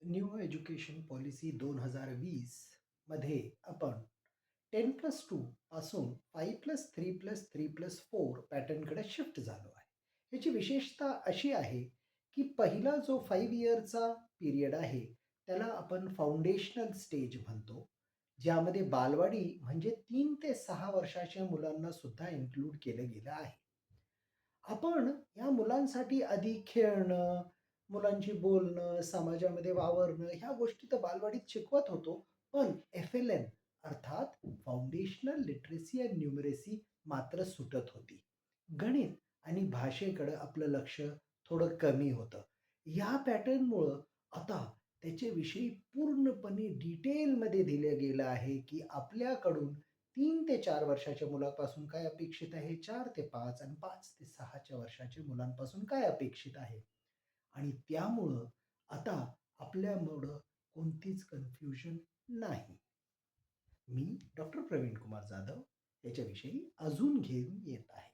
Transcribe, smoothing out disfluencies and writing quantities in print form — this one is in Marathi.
न्यू एज्युकेशन पॉलिसी 2020 मध्ये आपण 10+2 पासून 5+3+3+4 पॅटर्नकडे शिफ्ट झालो आहे. याची विशेषता अशी आहे, की पहिला जो 5 इयरचा पिरियड आहे, त्याला आपण फाउंडेशनल स्टेज म्हणतो. ज्यामध्ये बालवाडी म्हणजे 3 ते 6 वर्षाच्या मुलांना सुद्धा इन्क्लूड केलं गेलं आहे. आपण या मुलांसाठी आधी खेळणं, मुलांशी बोलणं, समाजामध्ये वावरणं ह्या गोष्टी तर बालवाडीत शिकवत होतो. पण एफ-एल-एन अर्थात फाउंडेशनल लिटरसी अँड न्यूमरसी मात्र सुटत होती. गणित आणि भाषेकडं आपलं लक्ष थोडं कमी होतं. या पॅटर्नमुळं आता त्याच्याविषयी पूर्णपणे डिटेलमध्ये दिलं गेलं आहे, की आपल्याकडून 3 ते 4 वर्षाच्या मुलापासून काय अपेक्षित आहे, 4 ते 5 आणि 5 ते 6च्या वर्षाच्या मुलांपासून काय अपेक्षित आहे. आणि त्यामुळं आता आपल्यामुळं कोणतीच कन्फ्युजन नाही. मी डॉक्टर प्रवीण कुमार जाधव याच्याविषयी अजून घेऊन येत आहे.